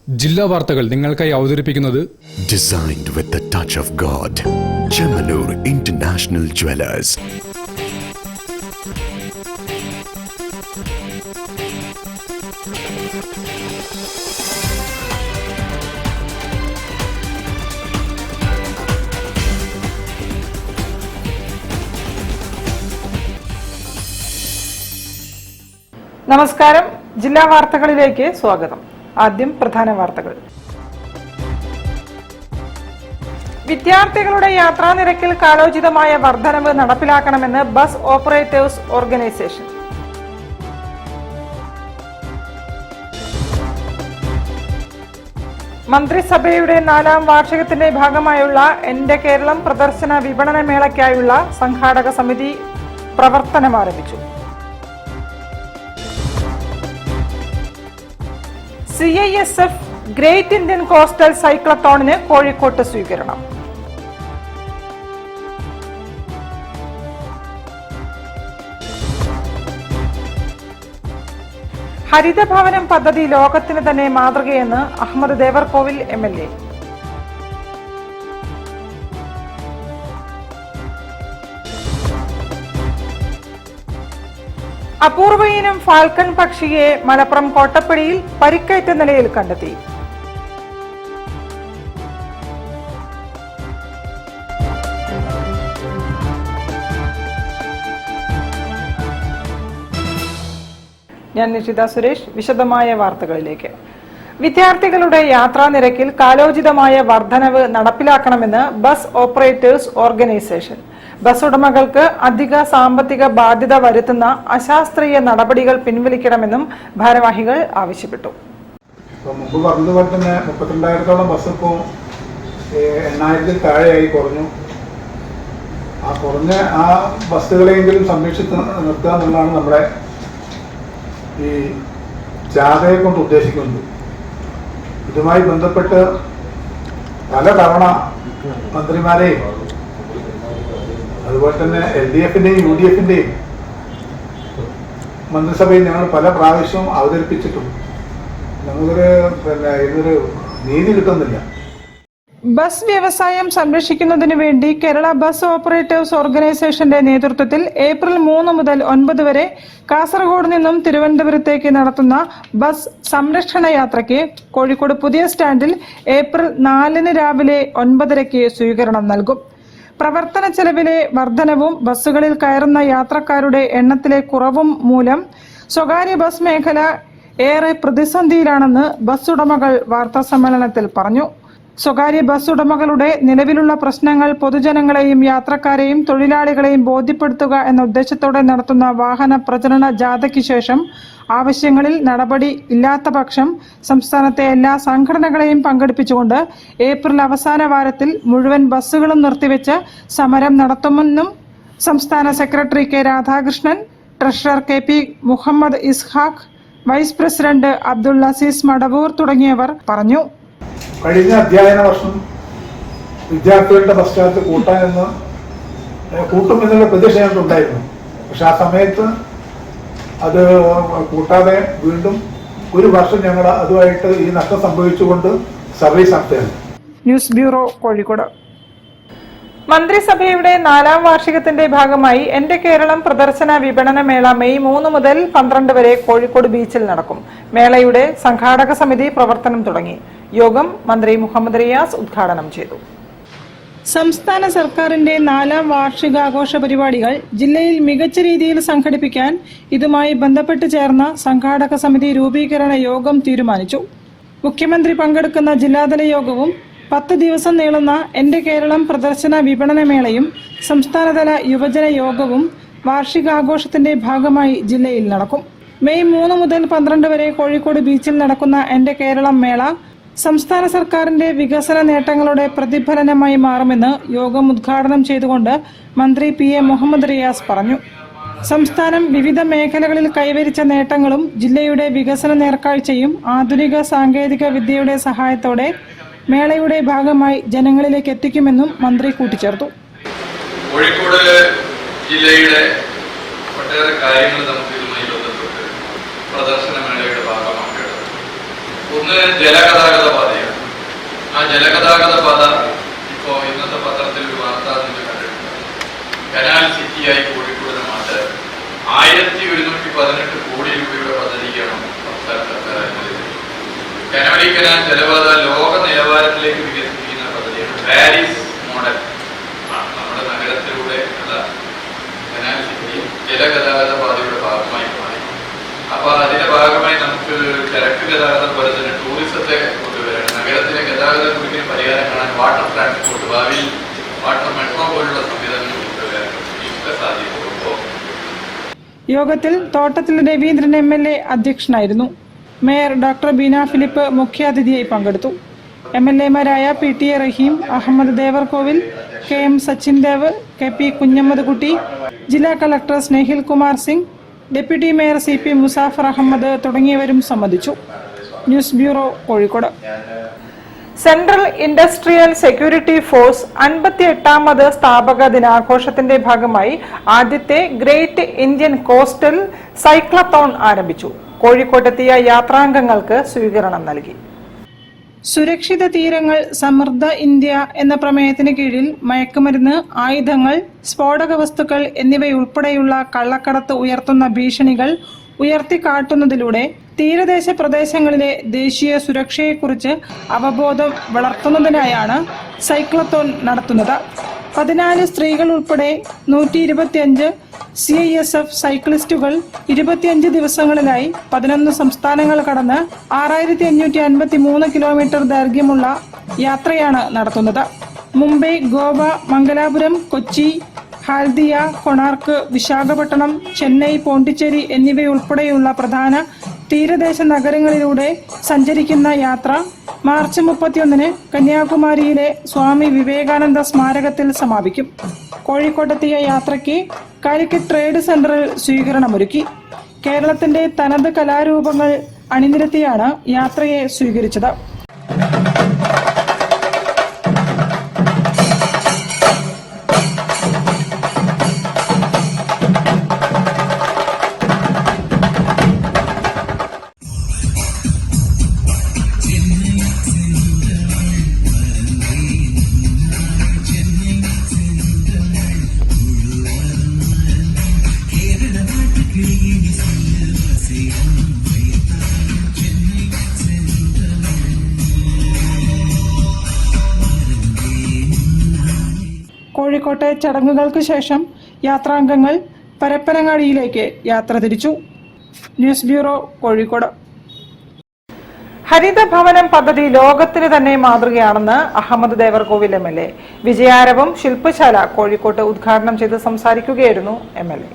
ജില്ലാ വാർത്തകൾ നിങ്ങൾക്കായി അവതരിപ്പിക്കുന്നത് Designed with the touch of God. Chemanur International Jewelers. നമസ്കാരം. ജില്ലാ വാർത്തകളിലേക്ക് സ്വാഗതം. ആദ്യം പ്രധാന വാർത്തകൾ. വിദ്യാർത്ഥികളുടെ യാത്രാ നിരക്കിൽ കാലോചിതമായ വർധനവ് നടപ്പിലാക്കണമെന്ന് ബസ് ഓപ്പറേറ്റേഴ്സ് ഓർഗനൈസേഷൻ. മന്ത്രിസഭയുടെ 4ാം വാർഷികത്തിന്റെ ഭാഗമായുള്ള എന്റെ കേരളം പ്രദർശന വിപണന മേളയ്ക്കായുള്ള സംഘാടക സമിതി പ്രവർത്തനം ആരംഭിച്ചു. CISF ഗ്രേറ്റ് ഇന്ത്യൻ കോസ്റ്റൽ സൈക്ലത്തോണിന് കോഴിക്കോട്ട് സ്വീകരണം. ഹരിതഭവനം പദ്ധതി ലോകത്തിന് തന്നെ മാതൃകയെന്ന് അഹമ്മദ് ദേവർകോവിൽ MLA. അപൂർവ ഇനം ഫാൽക്കൺ പക്ഷിയെ മലപ്പുറം കോട്ടപ്പടിയിൽ പരിക്കേറ്റ നിലയിൽ കണ്ടെത്തി. ഞാൻ നിഷിത സുരേഷ്. വിശദമായ വാർത്തകളിലേക്ക്. വിദ്യാർത്ഥികളുടെ യാത്രാ നിരക്കിൽ കാലോചിതമായ വർധനവ് നടപ്പിലാക്കണമെന്ന് ബസ് ഓപ്പറേറ്റേഴ്സ് ഓർഗനൈസേഷൻ. ബസ് ഉടമകൾക്ക് അധിക സാമ്പത്തിക ബാധ്യത വരുത്തുന്ന അശാസ്ത്രീയ നടപടികൾ പിൻവലിക്കണമെന്നും ഭാരവാഹികൾ ആവശ്യപ്പെട്ടു. മുമ്പ് പറഞ്ഞതുപോലെ തന്നെ 32,000-ഓളം ബസ് ഇപ്പോൾ 8,000-ൽ താഴെയായി കുറഞ്ഞു. ആ കുറഞ്ഞ ആ ബസ്സുകളെങ്കിലും സംരക്ഷിച്ച് നിർത്തുക എന്നുള്ളതാണ് നമ്മുടെ ഈ ജാഥയെ കൊണ്ട് ഉദ്ദേശിക്കുന്നത്. ഇതുമായി ബന്ധപ്പെട്ട് പലതവണ മന്ത്രിമാരെയും അതുപോലെ തന്നെ LDF-ന്റെയും UDF-ന്റെയും മന്ത്രിസഭയിൽ ഞങ്ങൾ പല പ്രാവശ്യവും അവതരിപ്പിച്ചിട്ടും ഇതൊരു നീതി കിട്ടുന്നില്ല. ബസ് വ്യവസായം സംരക്ഷിക്കുന്നതിന് വേണ്ടി കേരള ബസ് ഓപ്പറേറ്റേഴ്സ് ഓർഗനൈസേഷന്റെ നേതൃത്വത്തിൽ ഏപ്രിൽ 3 മുതൽ 9 വരെ കാസർഗോഡ് നിന്നും തിരുവനന്തപുരത്തേക്ക് നടത്തുന്ന ബസ് സംരക്ഷണ യാത്രയ്ക്ക് കോഴിക്കോട് പുതിയ സ്റ്റാൻഡിൽ ഏപ്രിൽ 4 രാവിലെ 9:30 സ്വീകരണം നൽകും. പ്രവർത്തന ചെലവിലെ വർധനവും ബസ്സുകളിൽ കയറുന്ന യാത്രക്കാരുടെ എണ്ണത്തിലെ കുറവും മൂലം സ്വകാര്യ ബസ് മേഖല ഏറെ പ്രതിസന്ധിയിലാണെന്ന് ബസ് ഉടമകൾ വാർത്താസമ്മേളനത്തിൽ പറഞ്ഞു. സ്വകാര്യ ബസ് ഉടമകളുടെ നിലവിലുള്ള പ്രശ്നങ്ങൾ പൊതുജനങ്ങളെയും യാത്രക്കാരെയും തൊഴിലാളികളെയും ബോധ്യപ്പെടുത്തുക എന്ന ഉദ്ദേശത്തോടെ നടത്തുന്ന വാഹന പ്രചരണ ജാഥയ്ക്ക് ശേഷം ആവശ്യങ്ങളിൽ നടപടി ഇല്ലാത്ത പക്ഷം സംസ്ഥാനത്തെ എല്ലാ സംഘടനകളെയും പങ്കെടുപ്പിച്ചുകൊണ്ട് ഏപ്രിൽ അവസാന വാരത്തിൽ മുഴുവൻ ബസ്സുകളും നിർത്തിവെച്ച് സമരം നടത്തുമെന്നും സംസ്ഥാന secretary K. Radhakrishnan, treasurer KP Muhammad Ishaq, vice president Abdul Aziz Madavoor തുടങ്ങിയവർ പറഞ്ഞു. കഴിഞ്ഞ അധ്യയന വർഷം വിദ്യാർത്ഥികളുടെ ബസ് ചാർജ് കൂട്ടുമെന്നുള്ള പ്രതീക്ഷ ഞങ്ങൾക്കുണ്ടായിരുന്നു. പക്ഷെ ആ സമയത്ത് അത് കൂട്ടാതെ വീണ്ടും ഒരു വർഷം ഞങ്ങൾ അതുമായിട്ട് ഈ നഷ്ടം സംഭവിച്ചുകൊണ്ട് സർവീസ് നടത്തുകയാണ്. News bureau, Kozhikode. മന്ത്രിസഭയുടെ 4ാം വാർഷികത്തിന്റെ ഭാഗമായി എന്റെ കേരളം പ്രദർശന വിപണന മേള മെയ് 3 മുതൽ 12 വരെ കോഴിക്കോട് ബീച്ചിൽ നടക്കും. മേളയുടെ സംഘാടക സമിതി പ്രവർത്തനം തുടങ്ങി. യോഗം മന്ത്രി മുഹമ്മദ് റിയാസ് ഉദ്ഘാടനം ചെയ്തു. സംസ്ഥാന സർക്കാരിന്റെ 4ാം വാർഷികാഘോഷ പരിപാടികൾ ജില്ലയിൽ മികച്ച രീതിയിൽ സംഘടിപ്പിക്കാൻ ഇതുമായി ബന്ധപ്പെട്ട് ചേർന്ന സംഘാടക സമിതി രൂപീകരണ യോഗം തീരുമാനിച്ചു. മുഖ്യമന്ത്രി പങ്കെടുക്കുന്ന ജില്ലാതല യോഗവും 10 ദിവസം നീളുന്ന എന്റെ കേരളം പ്രദർശന വിപണന മേളയും സംസ്ഥാനതല യുവജന യോഗവും വാർഷികാഘോഷത്തിന്റെ ഭാഗമായി ജില്ലയിൽ നടക്കും. മെയ് 3 മുതൽ 12 വരെ കോഴിക്കോട് ബീച്ചിൽ നടക്കുന്ന എന്റെ കേരളം മേള സംസ്ഥാന സർക്കാരിന്റെ വികസന നേട്ടങ്ങളുടെ പ്രതിഫലനമായി മാറുമെന്ന് യോഗം ഉദ്ഘാടനം ചെയ്തുകൊണ്ട് മന്ത്രി PA മുഹമ്മദ് റിയാസ് പറഞ്ഞു. സംസ്ഥാനം വിവിധ മേഖലകളിൽ കൈവരിച്ച നേട്ടങ്ങളും ജില്ലയുടെ വികസന നേർക്കാഴ്ചയും ആധുനിക സാങ്കേതിക വിദ്യയുടെ സഹായത്തോടെ മേളയുടെ ഭാഗമായി ജനങ്ങളിലേക്ക് എത്തിക്കുമെന്നും മന്ത്രി കൂട്ടിച്ചേർത്തു. കോഴിക്കോട് ജില്ലയുടെ ഒട്ടേറെ കാര്യങ്ങൾ നമുക്ക് ഇതുമായി ബന്ധപ്പെട്ട് പ്രദർശന മേളയുടെ ഭാഗമാക്കേണ്ടത്. ഒന്ന് ജലഗതാഗത പാതയാണ്. ആ ജലഗതാഗത പാത ഇപ്പോൾ ഇന്നത്തെ പത്രത്തിൽ ഒരു വാർത്ത നിങ്ങൾ കണ്ടിട്ടുണ്ട്. കനാൽ സിറ്റിയായി കോഴിക്കോടിനെ മാറ്റാൻ 1118 കോടി രൂപയുടെ പദ്ധതിക്കാണ് സംസ്ഥാന സർക്കാർ അനുവദിച്ചത്. കനോലി കനാൽ ജലപാത ലോക നിലവാരത്തിലേക്ക് വികസിപ്പിക്കുന്ന പദ്ധതിയാണ്. പാരീസ് മോഡൽ നമ്മുടെ നഗരത്തിലൂടെ ഉള്ള കനാൽ സിറ്റി ജലഗതാഗത പാതയുടെ ഭാഗമായി മാറി. അപ്പൊ അതിന്റെ ഭാഗമായി നമുക്ക് ചരക്ക് ഗതാഗതം പോലെ തന്നെ ടൂറിസത്തെ കൊണ്ടുവരാൻ, നഗരത്തിലെ ഗതാഗത കുരുക്കിന് പരിഹാരം കാണാൻ വാട്ടർ ട്രാൻസ്പോർട്ട്, ഭാവിയിൽ വാട്ടർ മെട്രോ പോലുള്ള സംവിധാനങ്ങൾ കൊണ്ടുവരാൻ ഒക്കെ സാധ്യതയുള്ളൂ. യോഗത്തിൽ തോട്ടത്തിൽ രവീന്ദ്രൻ MLA അധ്യക്ഷനായിരുന്നു. മേയർ ഡോക്ടർ ബീന ഫിലിപ്പ് മുഖ്യാതിഥിയായി പങ്കെടുത്തു. MLAമാരായ PT റഹീം, അഹമ്മദ് ദേവർകോവിൽ, KM സച്ചിൻ ദേവ്, KP കുഞ്ഞമ്മദ് കുട്ടി, ജില്ലാ collector Snehil Kumar Singh, deputy mayor CP Muzafar Ahammed തുടങ്ങിയവരും സംബന്ധിച്ചു. News bureau, Kozhikode. Central industrial security force 58ാമത് സ്ഥാപക ദിനാഘോഷത്തിന്റെ ഭാഗമായി ആദ്യത്തെ ഗ്രേറ്റ് ഇന്ത്യൻ കോസ്റ്റൽ സൈക്ലത്തോൺ ആരംഭിച്ചു. കോഴിക്കോട്ടെത്തിയ യാത്രാംഗങ്ങൾക്ക് സ്വീകരണം നൽകി. സുരക്ഷിത തീരങ്ങൾ സമൃദ്ധ ഇന്ത്യ എന്ന പ്രമേയത്തിന് കീഴിൽ മയക്കുമരുന്ന്, ആയുധങ്ങൾ, സ്ഫോടക വസ്തുക്കൾ എന്നിവയുൾപ്പെടെയുള്ള കള്ളക്കടത്ത് ഉയർത്തുന്ന ഭീഷണികൾ ഉയർത്തിക്കാട്ടുന്നതിലൂടെ തീരദേശ പ്രദേശങ്ങളിലെ ദേശീയ സുരക്ഷയെക്കുറിച്ച് അവബോധം വളർത്തുന്നതിനായാണ് സൈക്ലത്തോൺ നടത്തുന്നത്. 14 സ്ത്രീകൾ ഉൾപ്പെടെ 125 CISF സൈക്ലിസ്റ്റുകൾ 25 ദിവസങ്ങളിലായി 11 സംസ്ഥാനങ്ങൾ കടന്ന് 6553 കിലോമീറ്റർ ദൈർഘ്യമുള്ള യാത്രയാണ് നടത്തുന്നത്. മുംബൈ, ഗോവ, മംഗലാപുരം, കൊച്ചി, ഹാൽദിയ, കൊണാർക്ക്, വിശാഖപട്ടണം, ചെന്നൈ, പോണ്ടിച്ചേരി എന്നിവയുൾപ്പെടെയുള്ള പ്രധാന തീരദേശ നഗരങ്ങളിലൂടെ സഞ്ചരിക്കുന്ന യാത്ര മാർച്ച് 31-ന് കന്യാകുമാരിയിലെ സ്വാമി വിവേകാനന്ദ സ്മാരകത്തിൽ സമാപിക്കും. കോഴിക്കോട്ടെത്തിയ യാത്രയ്ക്ക് കാലിക്കറ്റ് ട്രേഡ് സെന്ററിൽ സ്വീകരണമൊരുക്കി. കേരളത്തിന്റെ തനത് കലാരൂപങ്ങൾ അണിനിരത്തിയാണ് യാത്രയെ സ്വീകരിച്ചത്. കോഴിക്കോട്ടെ ചടങ്ങുകൾക്ക് ശേഷം യാത്രാംഗങ്ങൾ പരപ്പനങ്ങാടിയിലേക്ക് യാത്ര തിരിച്ചു. News bureau, Kozhikode. ഹരിതഭവനം പദ്ധതി ലോകത്തിന് തന്നെ മാതൃകയാണെന്ന് അഹമ്മദ് ദേവർകോവിൽ MLA. വിജയാരവം ശില്പശാല കോഴിക്കോട്ട് ഉദ്ഘാടനം ചെയ്ത് സംസാരിക്കുകയായിരുന്നു MLA.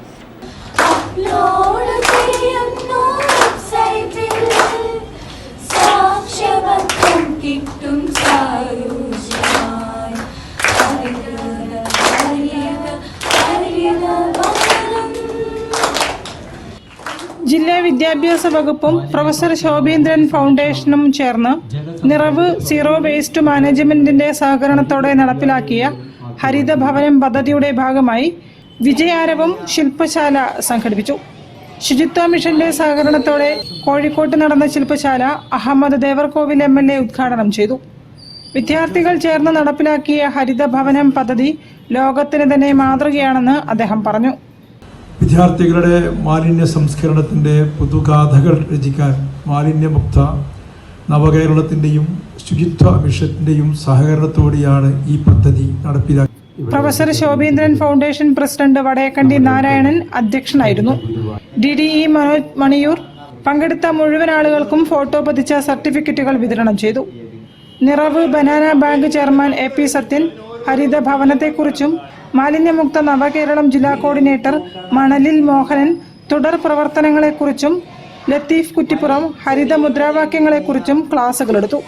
ജില്ലാ വിദ്യാഭ്യാസ വകുപ്പും പ്രൊഫസർ ശോഭീന്ദ്രൻ ഫൗണ്ടേഷനും ചേർന്ന് നിറവ് സീറോ വേസ്റ്റ് മാനേജ്മെന്റിന്റെ സഹകരണത്തോടെ നടപ്പിലാക്കിയ ഹരിതഭവനം പദ്ധതിയുടെ ഭാഗമായി വിജയാരവം ശില്പശാല സംഘടിപ്പിച്ചു. ശുചിത്വ മിഷന്റെ സഹകരണത്തോടെ കോഴിക്കോട്ട് നടന്ന ശില്പശാല അഹമ്മദ് ദേവർകോവിൽ MLA ഉദ്ഘാടനം ചെയ്തു. വിദ്യാർത്ഥികൾ ചേർന്ന് നടപ്പിലാക്കിയ ഹരിതഭവനം പദ്ധതി ലോകത്തിന് തന്നെ മാതൃകയാണെന്ന് അദ്ദേഹം പറഞ്ഞു. വിദ്യാർത്ഥികളുടെ മാലിന്യ സംസ്കരണത്തിൻ്റെ പുതുഗാഥകൾ രചിക്കാൻ മാലിന്യമുക്ത നവകേരളത്തിൻ്റെയും ശുചിത്വ മിഷന്റെയും സഹകരണത്തോടെയാണ് ഈ പദ്ധതി നടപ്പിലാക്കിയത്. Professor Shobhindran foundation president Vadayakkandi Narayanan അധ്യക്ഷനായിരുന്നു. DDE മനോജ് മണിയൂർ പങ്കെടുത്ത മുഴുവൻ ആളുകൾക്കും ഫോട്ടോ പതിച്ച സർട്ടിഫിക്കറ്റുകൾ വിതരണം ചെയ്തു. Niravu banana bank chairman AP Sathyan ഹരിതഭവനത്തെക്കുറിച്ചും മാലിന്യമുക്ത നവകേരളം ജില്ലാ കോർഡിനേറ്റർ മണലിൽ മോഹനൻ തുടർ പ്രവർത്തനങ്ങളെക്കുറിച്ചും ലത്തീഫ് കുറ്റിപ്പുറം ഹരിത മുദ്രാവാക്യങ്ങളെക്കുറിച്ചും ക്ലാസുകളെടുത്തു.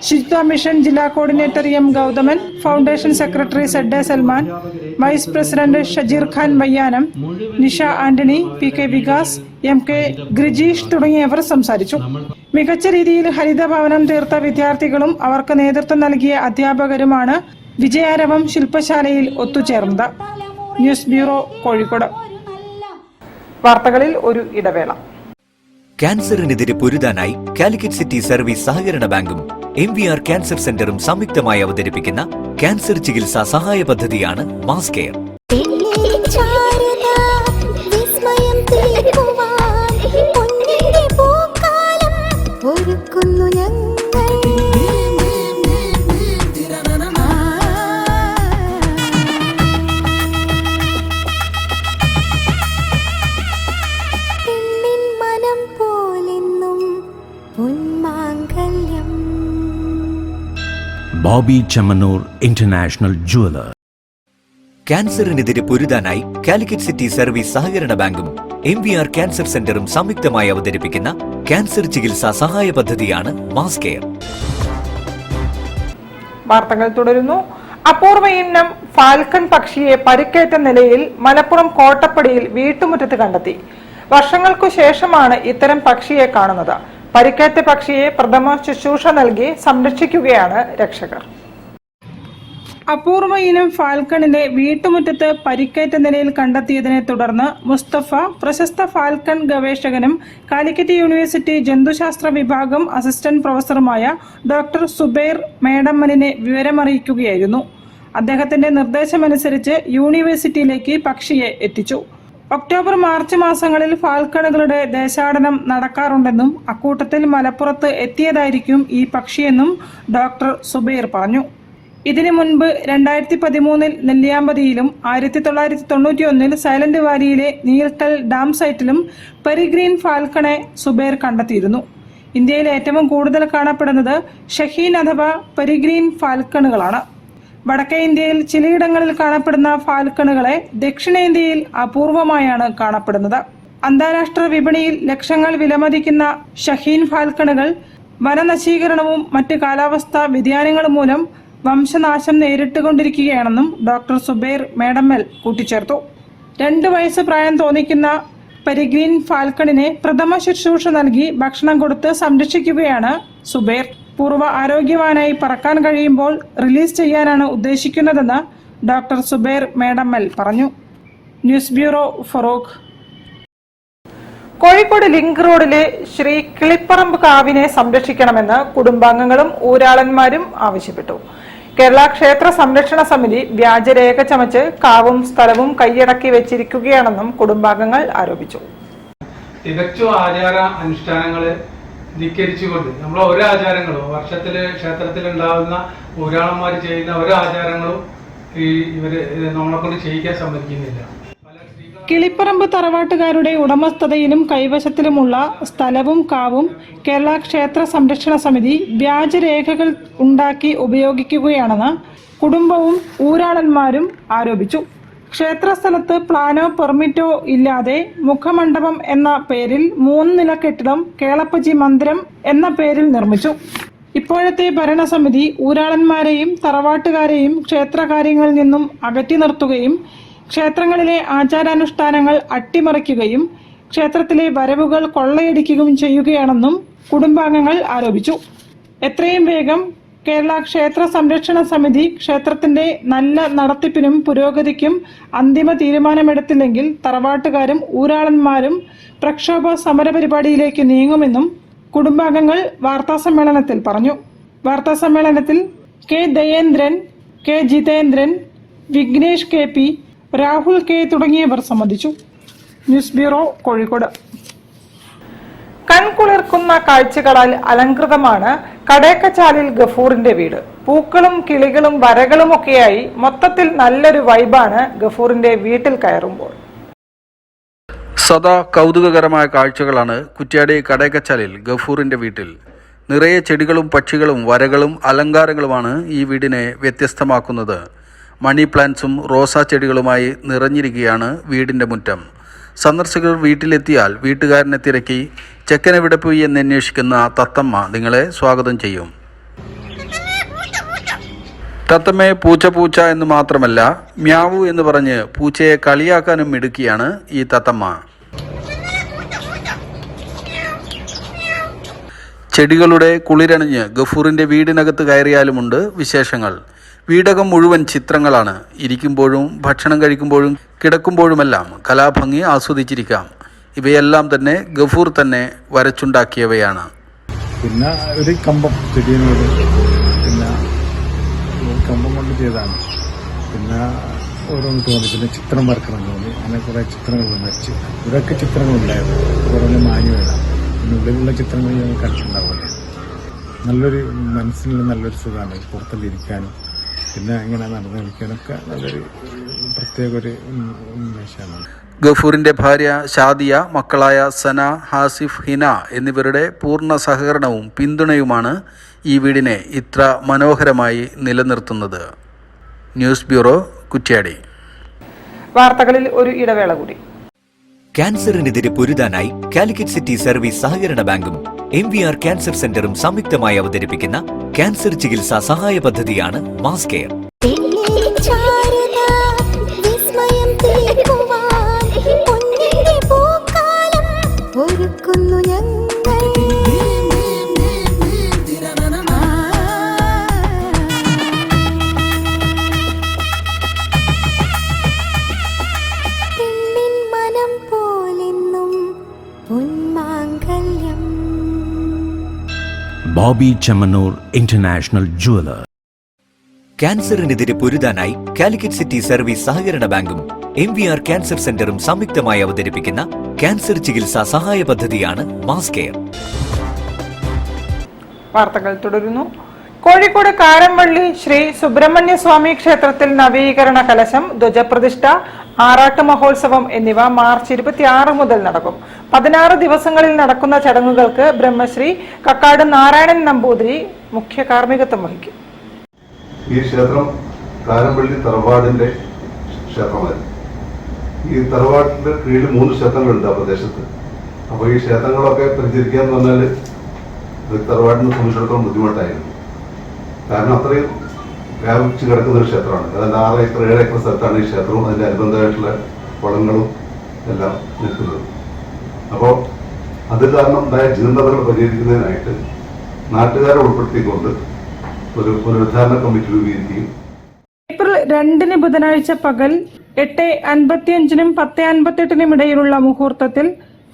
ശുചിത്വ മിഷൻ ജില്ലാ coordinator M Gauthaman, foundation secretary ZA Salman, vice president Shajeer Khan Vayyanam, Nisha Antony, PK Vikas, MK Grijeesh തുടങ്ങിയവർ സംസാരിച്ചു. മികച്ച രീതിയിൽ ഹരിതഭവനം തീർത്ത വിദ്യാർത്ഥികളും അവർക്ക് നേതൃത്വം നൽകിയ അധ്യാപകരുമാണ് വിജയാരവം ശില്പശാലയിൽ ഒത്തുചേർന്നത്. News bureau, Kozhikode. വാർത്തകളിൽ ഒരു ഇടവേള. ക്യാൻസറിനെതിരെ പൊരുതാനായി കാലിക്കറ്റ് സിറ്റി സർവീസ് സഹകരണ ബാങ്കും MVR ക്യാൻസർ സെന്ററും സംയുക്തമായി അവതരിപ്പിക്കുന്ന ക്യാൻസർ ചികിത്സാ സഹായ പദ്ധതിയാണ് mass care. Bobby Chamanur International Jeweler. ക്യാൻസറിനെതിരെ പൊരുതാനായി കാലിക്കറ്റ് സിറ്റി സർവീസ് സഹകരണ ബാങ്കും MVR ക്യാൻസർ സെന്ററും സംയുക്തമായി അവതരിപ്പിക്കുന്ന ക്യാൻസർ ചികിത്സാ സഹായ പദ്ധതിയാണ് മാസ് കെയർ. വാർത്തകൾ തുടരുന്നു. അപൂർവ ഇനം ഫാൽക്കൺ പക്ഷിയെ പരിക്കേറ്റ നിലയിൽ മലപ്പുറം കോട്ടപ്പടിയിൽ വീട്ടുമുറ്റത്ത് കണ്ടെത്തി. വർഷങ്ങൾക്കു ശേഷമാണ് ഇത്തരം പക്ഷിയെ കാണുന്നത്. പരിക്കേറ്റ പക്ഷിയെ പ്രഥമ ശുശ്രൂഷ നൽകി സംരക്ഷിക്കുകയാണ് രക്ഷകർ. അപൂർവ ഇനം ഫാൽക്കണിനെ വീട്ടുമുറ്റത്ത് പരിക്കേറ്റ നിലയിൽ കണ്ടെത്തിയതിനെ തുടർന്ന് മുസ്തഫ, പ്രശസ്ത ഫാൽക്കൺ ഗവേഷകനും കാലിക്കറ്റ് യൂണിവേഴ്സിറ്റി ജന്തുശാസ്ത്ര വിഭാഗം അസിസ്റ്റന്റ് പ്രൊഫസറുമായ ഡോക്ടർ സുബൈർ മേടമ്മലിനെ വിവരമറിയിക്കുകയായിരുന്നു. അദ്ദേഹത്തിന്റെ നിർദ്ദേശമനുസരിച്ച് യൂണിവേഴ്സിറ്റിയിലേക്ക് പക്ഷിയെ എത്തിച്ചു. ഒക്ടോബർ മാർച്ച് മാസങ്ങളിൽ ഫാൽക്കണുകളുടെ ദേശാടനം നടക്കാറുണ്ടെന്നും അക്കൂട്ടത്തിൽ മലപ്പുറത്ത് എത്തിയതായിരിക്കും ഈ പക്ഷിയെന്നും ഡോക്ടർ സുബൈർ പറഞ്ഞു. ഇതിനു മുൻപ് 2013 നെല്ലിയാമ്പതിയിലും 1991 സൈലന്റ് വാലിയിലെ നീൽക്കൽ ഡാം സൈറ്റിലും പെരിഗ്രീൻ ഫാൽക്കണെ സുബൈർ കണ്ടെത്തിയിരുന്നു. ഇന്ത്യയിൽ ഏറ്റവും കൂടുതൽ കാണപ്പെടുന്നത് ഷഹീൻ അഥവാ പെരിഗ്രീൻ ഫാൽക്കണുകളാണ്. വടക്കേ ഇന്ത്യയിൽ ചിലയിടങ്ങളിൽ കാണപ്പെടുന്ന ഫാൽക്കണുകളെ ദക്ഷിണേന്ത്യയിൽ അപൂർവമായാണ് കാണപ്പെടുന്നത്. അന്താരാഷ്ട്ര വിപണിയിൽ ലക്ഷങ്ങൾ വിലമതിക്കുന്ന ഷഹീൻ ഫാൽക്കണുകൾ വനനശീകരണവും മറ്റ് കാലാവസ്ഥാ വ്യതിയാനങ്ങളും മൂലം വംശനാശം നേരിട്ടുകൊണ്ടിരിക്കുകയാണെന്നും ഡോക്ടർ സുബൈർ മേടമ്മൽ കൂട്ടിച്ചേർത്തു. 2 വയസ്സ് പ്രായം തോന്നിക്കുന്ന പെരിഗ്രീൻ ഫാൽക്കണിനെ പ്രഥമ ശുശ്രൂഷ നൽകി ഭക്ഷണം കൊടുത്ത് സംരക്ഷിക്കുകയാണ് സുബൈർ. പൂർവ്വ ആരോഗ്യവാനായി പറക്കാൻ കഴിയുമ്പോൾ റിലീസ് ചെയ്യാനാണ് ഉദ്ദേശിക്കുന്നതെന്ന് ഡോക്ടർ സുബൈർ മേടമ്മൽ പറഞ്ഞു. News bureau, Farook. Kozhikode link റോഡിലെ ശ്രീ കിളിപ്പറമ്പ് കാവിനെ സംരക്ഷിക്കണമെന്ന് കുടുംബാംഗങ്ങളും ഊരാളന്മാരും ആവശ്യപ്പെട്ടു. കേരള ക്ഷേത്ര സംരക്ഷണ സമിതി വ്യാജരേഖ ചമച്ച് കാവും സ്ഥലവും കൈയടക്കി വെച്ചിരിക്കുകയാണെന്നും കുടുംബാംഗങ്ങൾ ആരോപിച്ചു. തികച്ചും ആചാര അനുഷ്ഠാനങ്ങളെ ധിക്കരിച്ചുകൊണ്ട് നമ്മൾ ഓരോ ആചാരങ്ങളും വർഷത്തില് ക്ഷേത്രത്തിൽ ഉണ്ടാകുന്ന ഊരാളന്മാർ ചെയ്യുന്ന ഓരോ ആചാരങ്ങളും ഇവര് നമ്മളെ കൊണ്ട് ചെയ്യിക്കാൻ സമ്മതിക്കുന്നില്ല. കിളിപ്പറമ്പ് തറവാട്ടുകാരുടെ ഉടമസ്ഥതയിലും കൈവശത്തിലുമുള്ള സ്ഥലവും കാവും കേരള ക്ഷേത്ര സംരക്ഷണ സമിതി വ്യാജരേഖകൾ ഉണ്ടാക്കി ഉപയോഗിക്കുകയാണെന്ന് കുടുംബവും ഊരാളന്മാരും ആരോപിച്ചു. ക്ഷേത്രസ്ഥലത്ത് പ്ലാനോ പെർമിറ്റോ ഇല്ലാതെ മുഖമണ്ഡപം എന്ന പേരിൽ 3 നില കെട്ടിടം കേളപ്പജി മന്ദിരം എന്ന പേരിൽ നിർമ്മിച്ചു. ഇപ്പോഴത്തെ ഭരണസമിതി ഊരാളന്മാരെയും തറവാട്ടുകാരെയും ക്ഷേത്രകാര്യങ്ങളിൽ നിന്നും അകറ്റി നിർത്തുകയും ക്ഷേത്രങ്ങളിലെ ആചാരാനുഷ്ഠാനങ്ങൾ അട്ടിമറിക്കുകയും ക്ഷേത്രത്തിലെ വരവുകൾ കൊള്ളയടിക്കുകയും ചെയ്യുകയാണെന്നും കുടുംബാംഗങ്ങൾ ആരോപിച്ചു. എത്രയും വേഗം കേരള ക്ഷേത്ര സംരക്ഷണ സമിതി ക്ഷേത്രത്തിന്റെ നല്ല നടത്തിപ്പിനും പുരോഗതിക്കും അന്തിമ തീരുമാനമെടുത്തില്ലെങ്കിൽ തറവാട്ടുകാരും ഊരാളന്മാരും പ്രക്ഷോഭ സമരപരിപാടിയിലേക്ക് നീങ്ങുമെന്നും കുടുംബാംഗങ്ങൾ വാർത്താസമ്മേളനത്തിൽ പറഞ്ഞു. വാർത്താസമ്മേളനത്തിൽ K Dayendran, K Jithendran, Vignesh KP, Rahul K തുടങ്ങിയവർ സംബന്ധിച്ചു. News bureau, Kozhikode. കൺകുളിർക്കുന്ന കാഴ്ചകളാൽ അലങ്കൃതമാണ് കടേക്കച്ചാലിൽ ഗഫൂറിന്റെ വീട്. പൂക്കളും കിളികളും വരകളുമൊക്കെയായി മൊത്തത്തിൽ നല്ലൊരു വൈബാണ് ഗഫൂറിന്റെ വീട്ടിൽ കയറുമ്പോൾ. സദാ കൗതുകകരമായ കാഴ്ചകളാണ് കുറ്റ്യാടി കടേക്കച്ചാലിൽ ഗഫൂറിന്റെ വീട്ടിൽ. നിറയെ ചെടികളും പക്ഷികളും വരകളും അലങ്കാരങ്ങളുമാണ് ഈ വീടിനെ വ്യത്യസ്തമാക്കുന്നത്. മണി പ്ലാന്റ്സും റോസാ ചെടികളുമായി നിറഞ്ഞിരിക്കുകയാണ് വീടിൻ്റെ മുറ്റം. സന്ദർശകർ വീട്ടിലെത്തിയാൽ വീട്ടുകാരനെ തിരക്കി ചെക്കനെവിടെ പോയി എന്ന് അന്വേഷിക്കുന്ന തത്തമ്മ നിങ്ങളെ സ്വാഗതം ചെയ്യും. തത്തമ്മയെ പൂച്ച എന്ന് മാത്രമല്ല മ്യാവു എന്ന് പറഞ്ഞ് പൂച്ചയെ കളിയാക്കാനും മിടുക്കിയാണ് ഈ തത്തമ്മ. ചെടികളുടെ കുളിരണിഞ്ഞ് ഗഫൂറിൻ്റെ വീടിനകത്ത് കയറിയാലുമുണ്ട് വിശേഷങ്ങൾ. വീടകം മുഴുവൻ ചിത്രങ്ങളാണ്. ഇരിക്കുമ്പോഴും ഭക്ഷണം കഴിക്കുമ്പോഴും കിടക്കുമ്പോഴുമെല്ലാം കലാഭംഗി ആസ്വദിച്ചിരിക്കാം. ഇവയെല്ലാം തന്നെ ഗഫൂർ തന്നെ വരച്ചുണ്ടാക്കിയവയാണ്. പിന്നെ ഒരു കമ്പം ചെടിയോട് പിന്നെ കമ്പം കൊണ്ട് ചെയ്തതാണ്. പിന്നെ ഓരോന്ന് തോന്നി, പിന്നെ ചിത്രം വരക്കണം തോന്നി. അങ്ങനെ കുറേ ചിത്രങ്ങൾ വരച്ച്. ഇവിടെയൊക്കെ ചിത്രങ്ങളുണ്ടായിരുന്നു, കുറേ മാനുവേല. പിന്നെ ഉള്ളിലുള്ള ചിത്രങ്ങൾ ഞങ്ങൾ കണ്ടിട്ടുണ്ടാവില്ലേ. നല്ലൊരു മനസ്സിന് നല്ലൊരു സുഖമാണ് പുറത്തുള്ളിരിക്കാനും പിന്നെ ഇങ്ങനെ നടന്നു കളിക്കാനൊക്കെ നല്ലൊരു പ്രത്യേക ഒരു ഉന്മേഷമാണ്. ഗഫൂറിന്റെ ഭാര്യ ഷാദിയ, മക്കളായ സന, ഹാസിഫ്, ഹിന എന്നിവരുടെ പൂർണ്ണ സഹകരണവും പിന്തുണയുമാണ് ഈ വീടിനെ ഇത്ര മനോഹരമായി നിലനിർത്തുന്നത്. News bureau, Kuttiady. വാർത്തകളിൽ ഒരു ഇടവേള കൂടി. ക്യാൻസറിനെതിരെ പൊരുതാനായി കാലിക്കറ്റ് സിറ്റി സർവീസ് സഹകരണ ബാങ്കും MVR ക്യാൻസർ സെന്ററും സംയുക്തമായി അവതരിപ്പിക്കുന്ന ക്യാൻസർ ചികിത്സാ സഹായ പദ്ധതിയാണ് mass care. Bobby Chemmanur international jeweller. ക്യാൻസറിനെതിരെ പൊരുതാനായി കാലിക്കറ്റ് സിറ്റി സർവീസ് സഹകരണ ബാങ്കും MVR ക്യാൻസർ സെന്ററും സംയുക്തമായി അവതരിപ്പിക്കുന്ന ക്യാൻസർ ചികിത്സാ സഹായ പദ്ധതിയാണ് മാസ് കെയർ. വാർത്തകൾ തുടരുന്നു. കോഴിക്കോട് കാരംവള്ളി ശ്രീ സുബ്രഹ്മണ്യ സ്വാമി ക്ഷേത്രത്തിൽ നവീകരണ കലശം, ധ്വജപ്രതിഷ്ഠ, ആറാട്ട് മഹോത്സവം എന്നിവ മാർച്ച് 26 മുതൽ നടക്കും. 16 ദിവസങ്ങളിൽ നടക്കുന്ന ചടങ്ങുകൾക്ക് ബ്രഹ്മശ്രീ കക്കാട് നാരായണൻ നമ്പൂതിരി മുഖ്യ കാർമ്മികത്വം വഹിക്കും. ഈ ക്ഷേത്രം കാരംവള്ളി തറവാടിന്റെ ക്ഷേത്രമായിരുന്നു. ഈ തറവാടിന്റെ കീഴിൽ 3 ക്ഷേത്രങ്ങളുണ്ട് ആ പ്രദേശത്ത്. അപ്പോൾ ഈ ക്ഷേത്രങ്ങളൊക്കെ പരിചരിക്കുക എന്ന് പറഞ്ഞാൽ തറവാടിനെ സംബന്ധിച്ചിടത്തോളം ബുദ്ധിമുട്ടായിരുന്നു. കാരണം അത്രയും വ്യാപിച്ച് കിടക്കുന്ന ഒരു ക്ഷേത്രമാണ്. അതായത് 6 ഏക്കർ 7 ഏക്കർ സ്ഥലത്താണ് ഈ ക്ഷേത്രവും അതിൻ്റെ അനുബന്ധമായിട്ടുള്ള കുളങ്ങളും എല്ലാം നിൽക്കുന്നത്. അപ്പോൾ അത് കാരണം ഉണ്ടായ ജീർണതകൾ പരിഹരിക്കുന്നതിനായിട്ട് നാട്ടുകാരെ ഉൾപ്പെടുത്തിക്കൊണ്ട് ഒരു പുനരുദ്ധാരണ കമ്മിറ്റി രൂപീകരിക്കുകയും ഏപ്രിൽ 2 ബുധനാഴ്ച പകൽ 8:55 10:58 ഇടയിലുള്ള മുഹൂർത്തത്തിൽ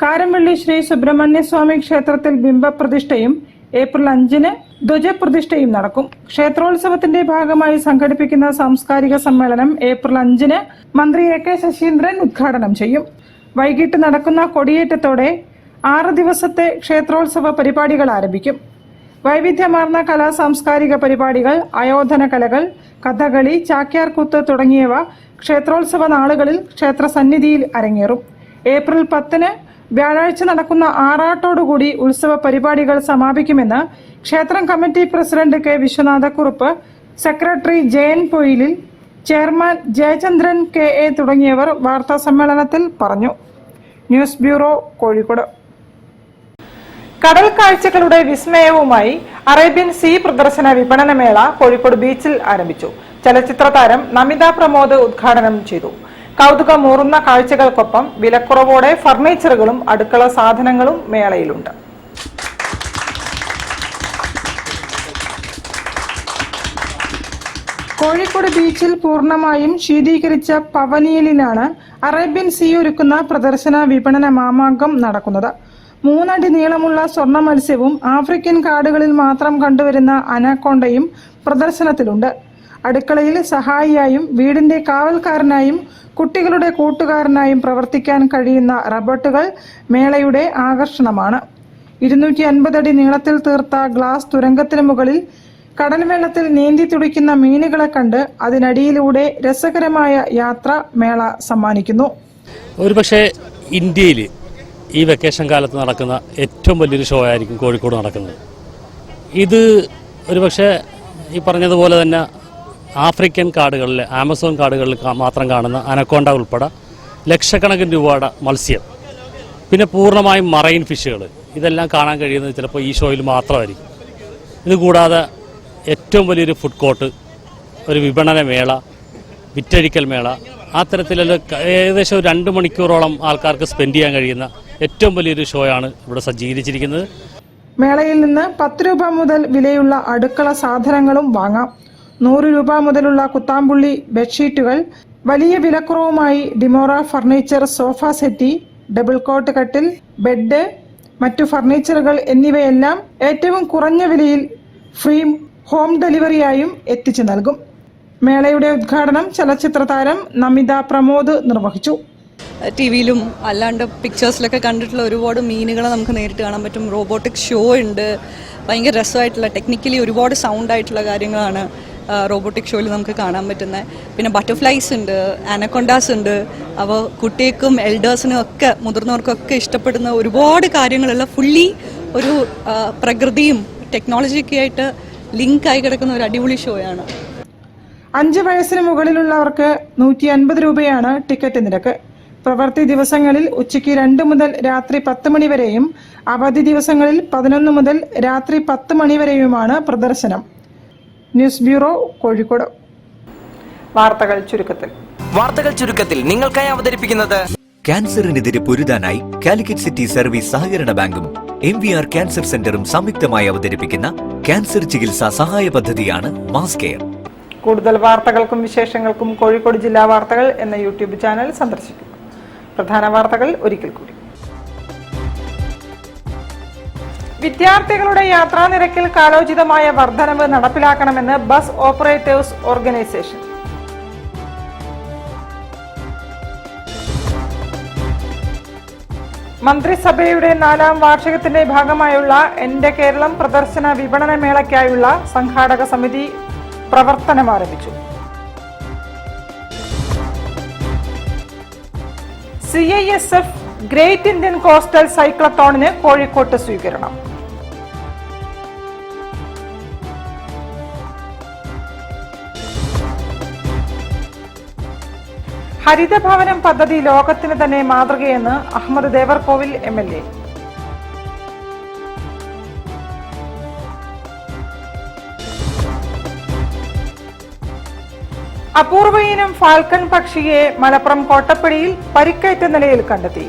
കാരംവള്ളി ശ്രീ സുബ്രഹ്മണ്യ സ്വാമി ക്ഷേത്രത്തിൽ ബിംബപ്രതിഷ്ഠയും ഏപ്രിൽ 5 ധ്വജപ്രതിഷ്ഠയും നടക്കും. ക്ഷേത്രോത്സവത്തിന്റെ ഭാഗമായി സംഘടിപ്പിക്കുന്ന സാംസ്കാരിക സമ്മേളനം ഏപ്രിൽ 5 മന്ത്രി AK ശശീന്ദ്രൻ ഉദ്ഘാടനം ചെയ്യും. വൈകിട്ട് നടക്കുന്ന കൊടിയേറ്റത്തോടെ 6 ദിവസത്തെ ക്ഷേത്രോത്സവ പരിപാടികൾ ആരംഭിക്കും. വൈവിധ്യമാർന്ന കലാ സാംസ്കാരിക പരിപാടികൾ, ആയോധന കലകൾ, കഥകളി, ചാക്യാർകൂത്ത് തുടങ്ങിയവ ക്ഷേത്രോത്സവ നാളുകളിൽ ക്ഷേത്ര സന്നിധിയിൽ അരങ്ങേറും. ഏപ്രിൽ 10 വ്യാഴാഴ്ച നടക്കുന്ന ആറാട്ടോടുകൂടി ഉത്സവ പരിപാടികൾ സമാപിക്കുമെന്ന് ക്ഷേത്രം കമ്മിറ്റി പ്രസിഡന്റ് K വിശ്വനാഥക്കുറുപ്പ്, secretary Jayan Poyilil, chairman Jayachandran KA തുടങ്ങിയവർ വാർത്താ സമ്മേളനത്തിൽ പറഞ്ഞു. News bureau, Kozhikode. കടൽ കാഴ്ചകളുടെ വിസ്മയവുമായി അറേബ്യൻ സീ പ്രദർശന വിപണനമേള കോഴിക്കോട് ബീച്ചിൽ ആരംഭിച്ചു. ചലച്ചിത്ര താരം നമിത പ്രമോദ് ഉദ്ഘാടനം ചെയ്തു. കൗതുകമൂറുന്ന കാഴ്ചകൾക്കൊപ്പം വിലക്കുറവോടെ ഫർണിച്ചറുകളും അടുക്കള സാധനങ്ങളും മേളയിലുണ്ട്. കോഴിക്കോട് ബീച്ചിൽ പൂർണ്ണമായും ശീതീകരിച്ച പവനിയലിലാണ് അറേബ്യൻ സീ ഒരുക്കുന്ന പ്രദർശന വിപണന മാമാങ്കം നടക്കുന്നത്. 3 അടി നീളമുള്ള സ്വർണ്ണ മത്സ്യവും ആഫ്രിക്കൻ കാടുകളിൽ മാത്രം കണ്ടുവരുന്ന അനക്കോണ്ടയും പ്രദർശനത്തിലുണ്ട്. അടുക്കളയിൽ സഹായിയായും വീടിന്റെ കാവൽക്കാരനായും കുട്ടികളുടെ കൂട്ടുകാരനായും പ്രവർത്തിക്കാൻ കഴിയുന്ന റബ്ബട്ടുകൾ മേളയുടെ ആകർഷണമാണ്. 250 അടി നീളത്തിൽ തീർത്ത ഗ്ലാസ് തുരങ്കത്തിന് മുകളിൽ കടൽ വെള്ളത്തിൽ നീന്തി തുടിക്കുന്ന മീനുകളെ കണ്ട് അതിനടിയിലൂടെ രസകരമായ യാത്ര മേള സമ്മാനിക്കുന്നു. ഒരുപക്ഷെ ഇന്ത്യയിൽ ഈ വെക്കേഷൻ കാലത്ത് നടക്കുന്ന ഏറ്റവും വലിയൊരു ഷോ ആയിരിക്കും കോഴിക്കോട് നടക്കുന്നത്. ഇത് ഒരുപക്ഷെ ഈ പറഞ്ഞതുപോലെ തന്നെ ആഫ്രിക്കൻ കാടുകളിൽ, ആമസോൺ കാടുകളിൽ മാത്രം കാണുന്ന അനക്കോണ്ട ഉൾപ്പെടെ ലക്ഷക്കണക്കിന് രൂപയുടെ മത്സ്യം, പിന്നെ പൂർണ്ണമായും മറൈൻ ഫിഷുകൾ, ഇതെല്ലാം കാണാൻ കഴിയുന്നത് ചിലപ്പോൾ ഈ ഷോയിൽ മാത്രമായിരിക്കും. ഇതുകൂടാതെ ഏറ്റവും വലിയൊരു ഫുഡ് കോർട്ട്, ഒരു വിപണന മേള, വിറ്റഴിക്കൽ മേള, ആ തരത്തിലുള്ള ഏകദേശം 2 മണിക്കൂറോളം ആൾക്കാർക്ക് സ്പെൻഡ് ചെയ്യാൻ കഴിയുന്ന ഏറ്റവും വലിയൊരു ഷോയാണ് ഇവിടെ സജ്ജീകരിച്ചിരിക്കുന്നത്. മേളയിൽ നിന്ന് 10 രൂപ മുതൽ വിലയുള്ള അടുക്കള സാധനങ്ങളും വാങ്ങാം. 100 രൂപ മുതലുള്ള കുത്താമ്പുള്ളി ബെഡ്ഷീറ്റുകൾ, വലിയ വിലക്കുറവുമായി Dimora furniture sofa settee, double cot കട്ടിൽ, ബെഡ്, മറ്റു ഫർണിച്ചറുകൾ എന്നിവയെല്ലാം ഏറ്റവും കുറഞ്ഞ വിലയിൽ ഫ്രീ ഹോം ഡെലിവറിയായും എത്തിച്ചു നൽകും. മേളയുടെ ഉദ്ഘാടനം ചലച്ചിത്ര താരം നമിത പ്രമോദ് നിർവഹിച്ചു. ടി-വിയിലും അല്ലാണ്ട് പിക്ചേഴ്സിലൊക്കെ കണ്ടിട്ടുള്ള ഒരുപാട് മീനുകളെ നമുക്ക് നേരിട്ട് കാണാൻ പറ്റും. റോബോട്ടിക് ഷോ ഉണ്ട്. ഭയങ്കര രസമായിട്ടുള്ള ടെക്നിക്കലി ഒരുപാട് സൗണ്ട് ആയിട്ടുള്ള കാര്യങ്ങളാണ് റോബോട്ടിക് ഷോയിൽ നമുക്ക് കാണാൻ പറ്റുന്നത്. പിന്നെ ബട്ടർഫ്ലൈസ് ഉണ്ട്, ആനക്കൊണ്ടാസ് ഉണ്ട്. അപ്പോൾ കുട്ടികൾക്കും എൽഡേഴ്സിനും ഒക്കെ മുതിർന്നവർക്കൊക്കെ ഇഷ്ടപ്പെടുന്ന ഒരുപാട് കാര്യങ്ങളുള്ള ഫുള്ളി ഒരു പ്രകൃതിയും ടെക്നോളജിയൊക്കെ ആയിട്ട് ലിങ്കായി കിടക്കുന്ന ഒരു അടിപൊളി ഷോയാണ്. 5 വയസ്സിന് മുകളിലുള്ളവർക്ക് 150 രൂപയാണ് ടിക്കറ്റ് നിരക്ക്. പ്രവൃത്തി ദിവസങ്ങളിൽ ഉച്ചയ്ക്ക് 2 മുതൽ രാത്രി 10 മണി വരെയും അവധി ദിവസങ്ങളിൽ 11 മുതൽ രാത്രി 10 മണി വരെയുമാണ് പ്രദർശനം. News bureau, Kozhikode. വാർത്തകൾ ചുരുക്കത്തിൽ നിങ്ങൾക്കായി അവതരിപ്പിക്കുന്നത് ക്യാൻസറിനെതിരെ പൊരുതാനായി കാലിക്കറ്റ് സിറ്റി സർവീസ് സഹകരണ ബാങ്കും MVR ക്യാൻസർ സെന്ററും സംയുക്തമായി അവതരിപ്പിക്കുന്ന ക്യാൻസർ ചികിത്സാ സഹായ പദ്ധതിയാണ് മാസ് കെയർ. കൂടുതൽ വാർത്തകൾക്കും വിശേഷങ്ങൾക്കും കോഴിക്കോട് ജില്ലാ വാർത്തകൾ എന്ന യൂട്യൂബ് ചാനൽ സന്ദർശിക്കുക. പ്രധാന വാർത്തകൾ ഒരിക്കൽ കൂടി. വിദ്യാർത്ഥികളുടെ യാത്രാ നിരക്കിൽ കാലോചിതമായ വർധനവ് നടപ്പിലാക്കണമെന്ന് ബസ് ഓപ്പറേറ്റേഴ്സ് ഓർഗനൈസേഷൻ. മന്ത്രിസഭയുടെ 4ാം വാർഷികത്തിന്റെ ഭാഗമായുള്ള എന്റെ കേരളം പ്രദർശന വിപണന മേളയ്ക്കായുള്ള സംഘാടക സമിതി പ്രവർത്തനം ആരംഭിച്ചു. CISF ഗ്രേറ്റ് ഇന്ത്യൻ കോസ്റ്റൽ സൈക്ലത്തോണിന് കോഴിക്കോട്ട് സ്വീകരണം. ഹരിതഭവനം പദ്ധതി ലോകത്തിന് തന്നെ മാതൃകയെന്ന് അഹമ്മദ് ദേവർകോവിൽ MLA. അപൂർവ ഇനം ഫാൽക്കൺ പക്ഷിയെ മലപ്പുറം കോട്ടപ്പടിയിൽ പരിക്കേറ്റ നിലയിൽ കണ്ടെത്തി.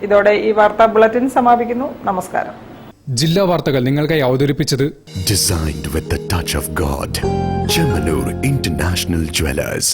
ഇതോടെ ഈ വാർത്താ ബുള്ളറ്റിൻ സമാപിക്കുന്നു. നമസ്കാരം. ജില്ലാ വാർത്തകൾ നിങ്ങൾക്കായി അവതരിപ്പിച്ചത് Designed with the touch of God. Chemanur International Jewelers.